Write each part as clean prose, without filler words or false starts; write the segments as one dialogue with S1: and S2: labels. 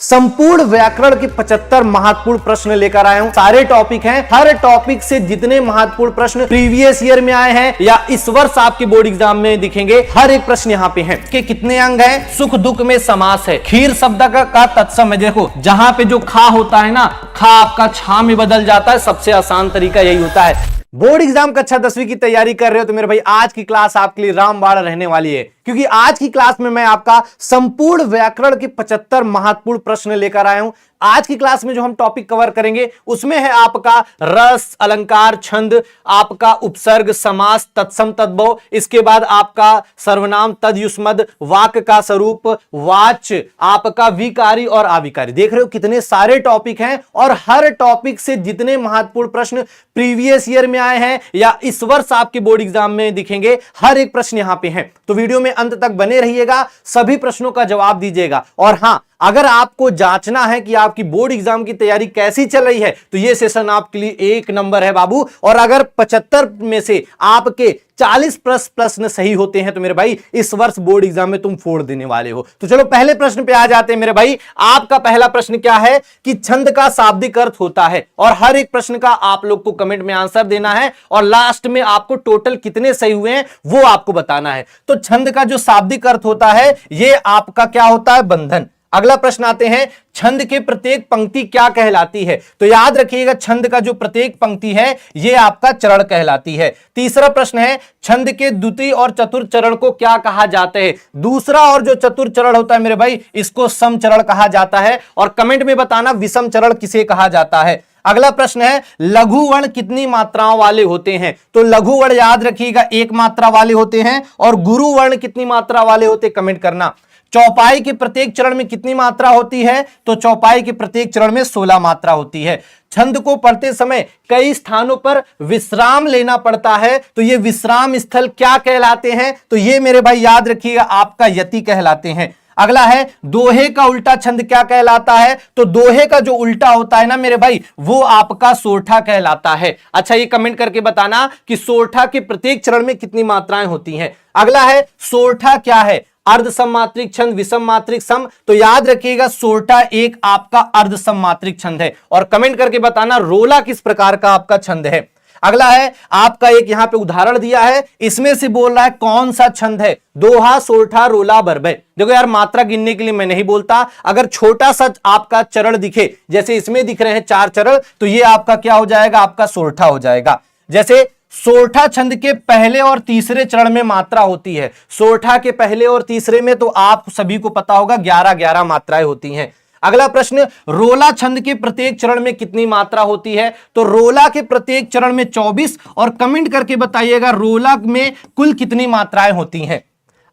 S1: संपूर्ण व्याकरण के 75 महत्वपूर्ण प्रश्न लेकर आया हूं। सारे टॉपिक हैं, हर टॉपिक से जितने महत्वपूर्ण प्रश्न प्रीवियस ईयर में आए हैं या इस वर्ष आपके बोर्ड एग्जाम में दिखेंगे, हर एक प्रश्न यहाँ पे है। कि कितने अंग हैं? सुख दुख में समास है। खीर शब्द का तत्सम है। देखो जहां पे जो खा होता है ना, खा आपका छा में बदल जाता है। सबसे आसान तरीका यही होता है। बोर्ड एग्जाम कक्षा 10वीं की तैयारी कर रहे हो तो मेरे भाई आज की क्लास आपके लिए रामबाण रहने वाली है, क्योंकि आज की क्लास में मैं आपका संपूर्ण व्याकरण के 75 महत्वपूर्ण प्रश्न लेकर आया हूं। आज की क्लास में जो हम टॉपिक कवर करेंगे उसमें है आपका रस, अलंकार, छंद, आपका उपसर्ग, समास, तत्सम, तद्भव, इसके बाद आपका सर्वनाम, तद्युष्मद, वाक्य का स्वरूप, वाच्य, आपका विकारी और अविकारी। देख रहे हो कितने सारे टॉपिक हैं और हर टॉपिक से जितने महत्वपूर्ण प्रश्न प्रीवियस ईयर में आए हैं या इस वर्ष आपके बोर्ड एग्जाम में दिखेंगे, हर एक प्रश्न यहां पे है। तो वीडियो में अंत तक बने रहिएगा, सभी प्रश्नों का जवाब दीजिएगा। और हां, अगर आपको जांचना है कि आपकी बोर्ड एग्जाम की तैयारी कैसी चल रही है तो यह सेशन आपके लिए एक नंबर है बाबू। और अगर 75 में से आपके 40 प्रश्न सही होते हैं तो मेरे भाई इस वर्ष बोर्ड एग्जाम में तुम फोड़ देने वाले हो। तो चलो पहले प्रश्न पे आ जाते हैं मेरे भाई। आपका पहला प्रश्न क्या है कि छंद का शाब्दिक अर्थ होता है, और हर एक प्रश्न का आप लोग को कमेंट में आंसर देना है और लास्ट में आपको टोटल कितने सही हुए हैं वो आपको बताना है। तो छंद का जो शाब्दिक अर्थ होता है ये आपका क्या होता है? बंधन। अगला प्रश्न आते हैं, छंद के प्रत्येक पंक्ति क्या कहलाती है? तो याद रखिएगा छंद का जो प्रत्येक पंक्ति है यह आपका चरण कहलाती है। तीसरा प्रश्न है, छंद के द्वितीय और चतुर्थ चरण को क्या कहा जाता है? दूसरा और जो चतुर्थ चरण होता है मेरे भाई इसको सम चरण कहा जाता है, और कमेंट में बताना विषम चरण किसे कहा जाता है। अगला प्रश्न है, लघु वर्ण कितनी मात्राओं वाले होते हैं? तो लघु वर्ण याद रखिएगा एक मात्रा वाले होते हैं, और गुरु वर्ण कितनी मात्रा वाले होते? कमेंट करना। चौपाई के प्रत्येक चरण में कितनी मात्रा होती है? तो चौपाई के प्रत्येक चरण में 16 मात्रा होती है। छंद को पढ़ते समय कई स्थानों पर विश्राम लेना पड़ता है, तो ये विश्राम स्थल क्या कहलाते हैं? तो ये मेरे भाई याद रखिएगा आपका यति कहलाते हैं। अगला है, दोहे का उल्टा छंद क्या कहलाता है? तो दोहे का जो उल्टा होता है ना मेरे भाई वो आपका सोरठा कहलाता है। अच्छा ये कमेंट करके बताना कि सोरठा के प्रत्येक चरण में कितनी मात्राएं होती हैं। अगला है, सोरठा क्या है? अर्ध सममात्रिक छंद, विषम मात्रिक, सम। तो याद रखिएगा सोरठा एक आपका अर्ध सममात्रिक छंद है, और कमेंट करके बताना रोला किस प्रकार का आपका छंद है। अगला है, आपका एक यहां पे उदाहरण दिया है, इसमें से बोल रहा है कौन सा छंद है? दोहा, सोरठा, रोला, बरबे। देखो यार मात्रा गिनने के लिए मैं नहीं बोलता, अगर छोटा सा आपका चरण दिखे, जैसे इसमें दिख रहे हैं 4 चरण, तो ये आपका क्या हो जाएगा? आपका सोरठा हो जाएगा। जैसे सोरठा छंद के पहले और तीसरे चरण में मात्रा होती है। सोरठा के पहले और तीसरे में तो आप सभी को पता होगा 11-11 मात्राएं होती हैं। अगला प्रश्न, रोला छंद के प्रत्येक चरण में कितनी मात्रा होती है? तो रोला के प्रत्येक चरण में 24, और कमेंट करके बताइएगा रोला में कुल कितनी मात्राएं होती हैं।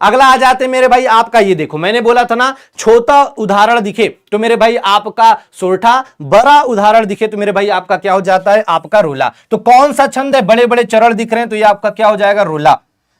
S1: अगला आ जाते मेरे भाई आपका, ये देखो मैंने बोला था ना छोटा उदाहरण दिखे तो मेरे भाई आपका सोरठा, बड़ा उदाहरण दिखे तो मेरे भाई आपका क्या हो जाता है? आपका रोला। तो कौन सा छंद है? बड़े बड़े चरण दिख रहे हैं तो ये आपका क्या हो जाएगा? रोला।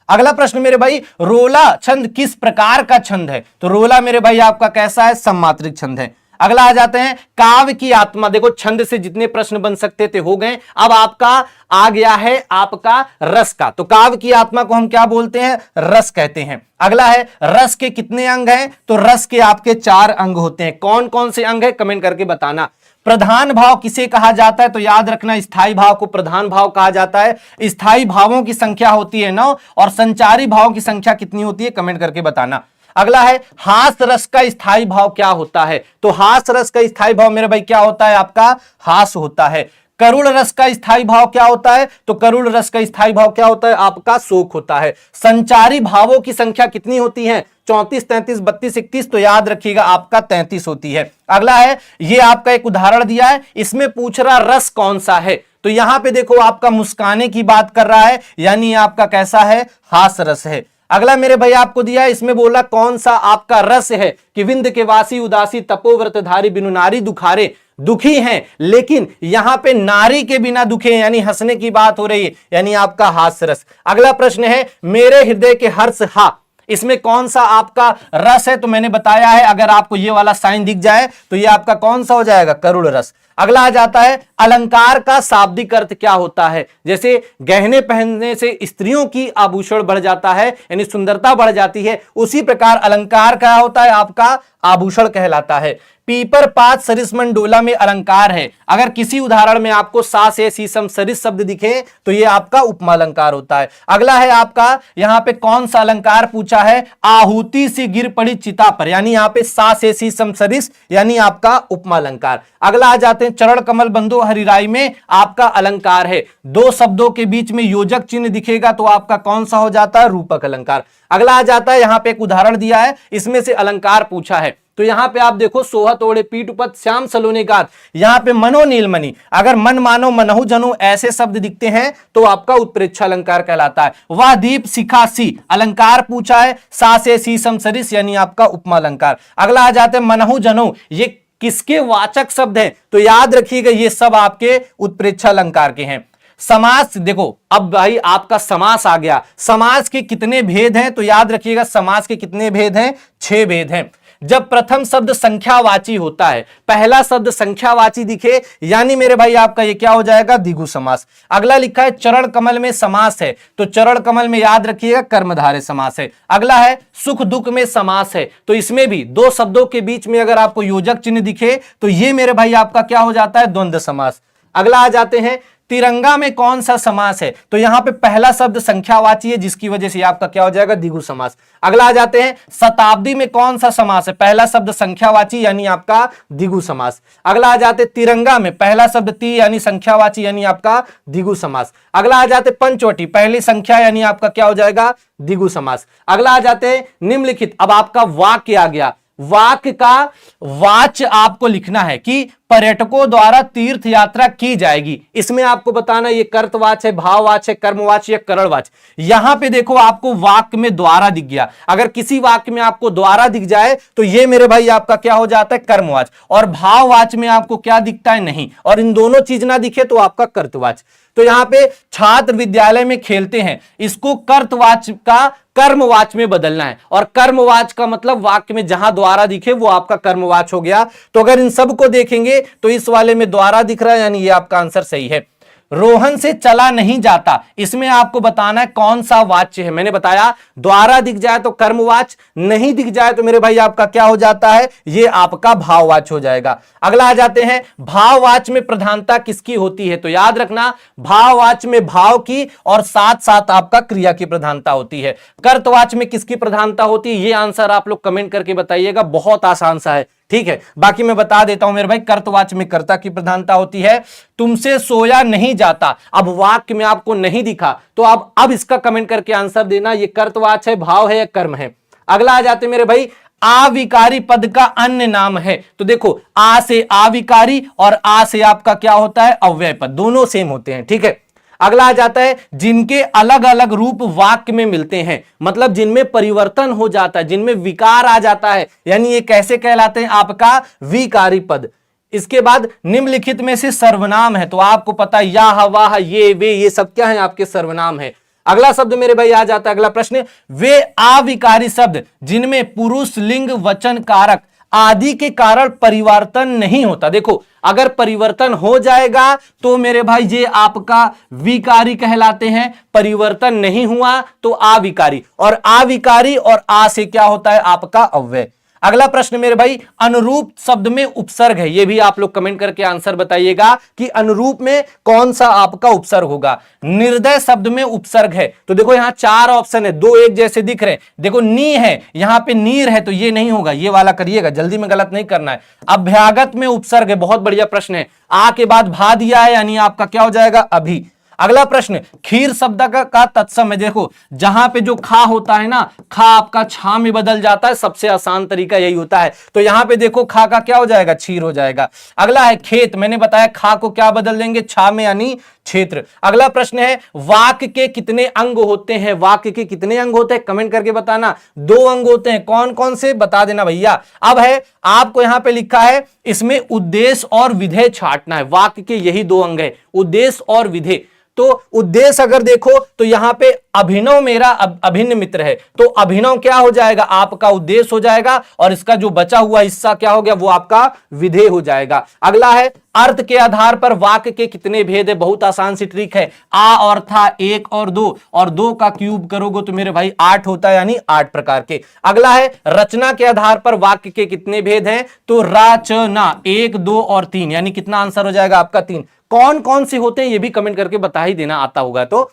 S1: अगला प्रश्न मेरे भाई, रोला छंद किस प्रकार का छंद है? तो रोला मेरे भाई आपका कैसा है? सममात्रिक छंद है। अगला आ जाते हैं, काव्य की आत्मा। देखो छंद से जितने प्रश्न बन सकते थे हो गए, अब आपका आ गया है आपका रस का। तो काव्य की आत्मा को हम क्या बोलते हैं? रस कहते हैं। अगला है, रस के कितने अंग हैं? तो रस के आपके 4 अंग होते हैं। कौन कौन से अंग है? कमेंट करके बताना। प्रधान भाव किसे कहा जाता है? तो याद रखना स्थायी भाव को प्रधान भाव कहा जाता है। स्थायी भावों की संख्या होती है 9, और संचारी भाव की संख्या कितनी होती है? कमेंट करके बताना। अगला है, हास रस का स्थायी भाव क्या होता है? तो हास रस का स्थायी भाव मेरे भाई क्या होता है? आपका हास होता है। करुण रस का स्थायी भाव क्या होता है? तो करुण रस का स्थायी भाव क्या होता है? आपका शोक होता है। संचारी भावों की संख्या कितनी होती है? 34, 33, 32, 31। तो याद रखिएगा आपका 33 होती है। अगला है, ये आपका एक उदाहरण दिया है, इसमें पूछ रहा रस कौन सा है? तो यहां पे देखो आपका मुस्काने की बात कर रहा है, यानी आपका कैसा है? हास रस है। अगला मेरे भाई आपको दिया है, इसमें बोला कौन सा आपका रस है? कि विंद के वासी उदासी तपोव्रतधारी बिनु नारी दुखारे। दुखी हैं लेकिन यहां पे नारी के बिना दुखे, यानी हंसने की बात हो रही है, यानी आपका हास्य रस। अगला प्रश्न है, मेरे हृदय के हर्ष हा। इसमें कौन सा आपका रस है? तो मैंने बताया है अगर आपको ये वाला साइन दिख जाए तो ये आपका कौन सा हो जाएगा? करुण रस। अगला आ जाता है, अलंकार का शाब्दिक अर्थ क्या होता है? जैसे गहने पहनने से स्त्रियों की आभूषण बढ़ जाता है, यानी सुंदरता बढ़ जाती है, उसी प्रकार अलंकार क्या होता है? आपका आभूषण कहलाता है। पीपर पात सरिस मंडोला में अलंकार है। अगर किसी उदाहरण में आपको सा से शीशम सरिस शब्द दिखे तो ये आपका उपमा अलंकार होता है। अगला है आपका यहां पे कौन सा अलंकार पूछा है, आहुति से गिर पड़ी चिता पर, यानी यहां पे सा से शीशम सरिस यानी आपका उपमा अलंकार। अगला आ जाते हैं चरण कमल बंधु हरिराई में आपका अलंकार है, दो शब्दों के बीच में योजक चिन्ह दिखेगा तो आपका कौन सा हो जाता है, रूपक अलंकार। अगला आ जाता है यहां पे एक उदाहरण दिया है, इसमें से अलंकार पूछा है, तो यहां पे आप देखो सोहत ओढ़े पीठ उपत श्याम सलोने गात, यहां पे मनो नीलमणि, अगर मन मानो मनहु जनु ऐसे शब्द दिखते हैं तो आपका उत्प्रेक्षा अलंकार कहलाता है। वह दीप शिखा सी अलंकार पूछा है, सा से शीशम सरिस यानी आपका उपमा अलंकार। अगला आ जाते हैं मनहु जनु, ये किसके वाचक शब्द हैं, तो याद रखिएगा ये सब आपके उत्प्रेक्षा अलंकार के हैं। समास देखो, अब भाई आपका समास आ गया, समास के कितने भेद हैं, तो याद रखिएगा समास के कितने भेद हैं, 6 भेद हैं। जब प्रथम शब्द संख्यावाची होता है, पहला शब्द संख्यावाची दिखे यानी मेरे भाई आपका ये क्या हो जाएगा, द्विगु समास। अगला लिखा है चरण कमल में समास है, तो चरण कमल में याद रखिएगा कर्मधारय समास है। अगला है सुख दुख में समास है, तो इसमें भी दो शब्दों के बीच में अगर आपको योजक चिन्ह दिखे तो ये मेरे भाई आपका क्या हो जाता है, द्वंद्व समास। अगला आ जाते हैं तिरंगा में कौन सा समास है, तो यहां पे पहला शब्द संख्यावाची है जिसकी वजह से आपका क्या हो जाएगा, द्विगु समास। अगला आ जाते हैं शताब्दी में कौन सा समास है, पहला शब्द संख्यावाची यानी आपका द्विगु समास। अगला आ जाते तिरंगा में पहला शब्द ती यानी संख्यावाची यानी आपका द्विगु समास। अगला आ जाते पंचवटी, पहली संख्या यानी आपका क्या हो जाएगा, द्विगु समास। अगला आ जाते हैं निम्नलिखित, अब आपका वाक्य आ गया, वाक्य का वाच्य आपको लिखना है कि पर्यटकों द्वारा तीर्थ यात्रा की जाएगी। इसमें आपको बताना ये कर्तवाच्य है, भाववाच्य है, कर्मवाच्य या करणवाच्य। यहां पे देखो आपको वाक्य में द्वारा दिख गया, अगर किसी वाक्य में आपको द्वारा दिख जाए तो ये मेरे भाई आपका क्या हो जाता है, कर्मवाच्य। और भाववाच्य में आपको क्या दिखता है, नहीं, और इन दोनों चीज ना दिखे तो आपका कर्तवाच्य। तो यहां पे छात्र विद्यालय में खेलते हैं, इसको कर्तवाच्य का कर्मवाच्य में बदलना है, और कर्मवाच्य का मतलब वाक्य में जहां द्वारा दिखे वो आपका कर्मवाच्य हो गया। तो अगर इन सब को देखेंगे तो इस वाले में द्वारा दिख रहा है यानी ये आपका आंसर सही है। रोहन से चला नहीं जाता, इसमें आपको बताना है कौन सा वाच्य है। मैंने बताया द्वारा दिख जाए तो कर्मवाच्य, नहीं दिख जाए तो मेरे भाई आपका क्या हो जाता है, ये आपका भाववाच्य हो जाएगा। अगला आ जाते हैं भाववाच्य में प्रधानता किसकी होती है, तो याद रखना भाववाच्य में भाव की और साथ साथ आपका क्रिया की प्रधानता होती है। कर्तवाच्य में किसकी प्रधानता होती है, ये आंसर आप लोग कमेंट करके बताइएगा, बहुत आसान सा है, ठीक है। बाकी मैं बता देता हूं मेरे भाई, कर्तवाच्य में कर्ता की प्रधानता होती है। तुमसे सोया नहीं जाता, अब वाक्य में आपको नहीं दिखा तो आप अब इसका कमेंट करके आंसर देना, ये कर्तवाच्य है, भाव है या कर्म है। अगला आ जाते मेरे भाई आविकारी पद का अन्य नाम है, तो देखो आ से आविकारी और आ से आपका क्या होता है, अव्यय पद, दोनों सेम होते हैं, ठीक है। अगला आ जाता है जिनके अलग अलग रूप वाक्य में मिलते हैं, मतलब जिनमें परिवर्तन हो जाता है, जिनमें विकार आ जाता है, यानी ये कैसे कहलाते हैं, आपका विकारी पद। इसके बाद निम्नलिखित में से सर्वनाम है, तो आपको पता है या वाह ये वे ये सब क्या है, आपके सर्वनाम है। अगला शब्द मेरे भाई आ जाता है, अगला प्रश्न, वे अविकारी शब्द जिनमें पुरुष लिंग वचन कारक आदि के कारण परिवर्तन नहीं होता। देखो अगर परिवर्तन हो जाएगा तो मेरे भाई ये आपका विकारी कहलाते हैं, परिवर्तन नहीं हुआ तो अविकारी, और अविकारी और आ से क्या होता है, आपका अव्यय। अगला प्रश्न मेरे भाई अनुरूप शब्द में उपसर्ग है, ये भी आप लोग कमेंट करके आंसर बताइएगा कि अनुरूप में कौन सा आपका उपसर्ग होगा। निर्दय शब्द में उपसर्ग है, तो देखो यहां 4 ऑप्शन है, 2 एक जैसे दिख रहे हैं। देखो नी है, यहां पे नीर है, तो ये नहीं होगा, ये वाला करिएगा, जल्दी में गलत नहीं करना है। अभ्यागत में उपसर्ग है, बहुत बढ़िया प्रश्न है, आ के बाद भा दिया है यानी आपका क्या हो जाएगा, अभी। अगला प्रश्न खीर शब्द का तत्सम है, देखो जहां पे जो खा होता है ना, खा आपका छा में बदल जाता है, सबसे आसान तरीका यही होता है, तो यहां पे देखो खा का क्या हो जाएगा, क्षीर हो जाएगा। अगला है खेत, मैंने बताया खा को क्या बदल देंगे, छा में यानी क्षेत्र। अगला प्रश्न है वाक्य के कितने अंग होते हैं, वाक्य के कितने अंग होते हैं, कमेंट करके बताना। 2 अंग होते हैं, कौन कौन से बता देना भैया। अब है आपको यहां पे लिखा है इसमें उद्देश्य और विधेय छांटना है, वाक्य के यही 2 अंग है, उद्देश्य और विधेय। तो उद्देश्य अगर देखो तो यहां पे अभिनव मेरा अभिन्न मित्र है, तो अभिनव क्या हो जाएगा, आपका उद्देश्य हो जाएगा, और इसका जो बचा हुआ हिस्सा क्या हो गया, वो आपका विधेय हो जाएगा। अगला है अर्थ के आधार पर वाक्य के कितने भेद है। बहुत आसान सी ट्रिक है, आ और था 1 और 2, और 2 का क्यूब करोगे तो मेरे भाई 8 होता है, यानी 8 प्रकार के। अगला है रचना के आधार पर वाक्य के कितने भेद हैं, तो रचना 1, 2 और 3, यानी कितना आंसर हो जाएगा आपका 3। कौन कौन से होते हैं ये भी कमेंट करके बता ही देना, आता होगा तो।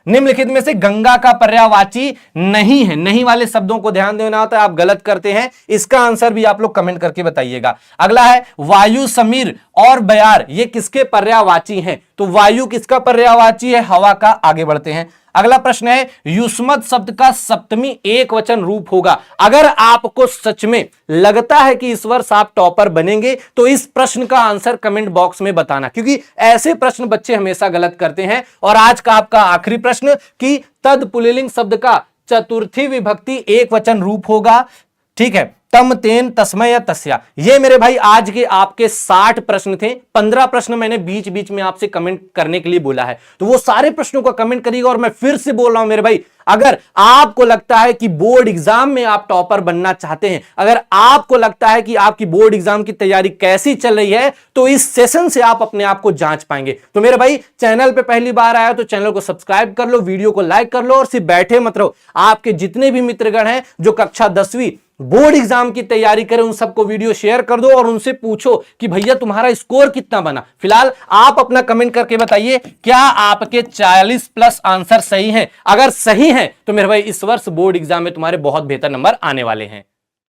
S1: निम्नलिखित में से गंगा का पर्यायवाची नहीं है, नहीं वाले शब्दों को ध्यान देना होता है, आप गलत करते हैं, इसका आंसर भी आप लोग कमेंट करके बताइएगा। अगला है वायु, समीर और बयार, ये किसके पर्यायवाची हैं, तो वायु किसका पर्यायवाची है, हवा का। आगे बढ़ते हैं, अगला प्रश्न है युष्मत शब्द का सप्तमी एक वचन रूप होगा। अगर आपको सच में लगता है कि इस वर्ष आप टॉपर बनेंगे तो इस प्रश्न का आंसर कमेंट बॉक्स में बताना, क्योंकि ऐसे प्रश्न बच्चे हमेशा गलत करते हैं। और आज का आपका आखिरी प्रश्न कि तद पुल्लिंग शब्द का चतुर्थी विभक्ति एक वचन रूप होगा, ठीक है, तम, तेन, तस्मय या तस्या। ये मेरे भाई आज के आपके 60 प्रश्न थे। 15 प्रश्न मैंने बीच बीच में आपसे कमेंट करने के लिए बोला है, तो वो सारे प्रश्नों का कमेंट करिएगा। और मैं फिर से बोल रहा हूं मेरे भाई, अगर आपको लगता है कि बोर्ड एग्जाम में आप टॉपर बनना चाहते हैं, अगर आपको लगता है कि आपकी बोर्ड एग्जाम की तैयारी कैसी चल रही है, तो इस सेशन से आप अपने आप को जांच पाएंगे। तो मेरे भाई चैनल पे पहली बार आया तो चैनल को सब्सक्राइब कर लो, वीडियो को लाइक कर लो, और सिर्फ बैठे मत रहो। आपके जितने भी मित्रगण हैं जो कक्षा 10वीं बोर्ड एग्जाम की तैयारी करें, उन सबको वीडियो शेयर कर दो और उनसे पूछो कि भैया तुम्हारा स्कोर कितना बना। फिलहाल आप अपना कमेंट करके बताइए, क्या आपके 40 प्लस आंसर सही हैं? अगर सही हैं तो मेरे भाई इस वर्ष बोर्ड एग्जाम में तुम्हारे बहुत बेहतर नंबर आने वाले हैं।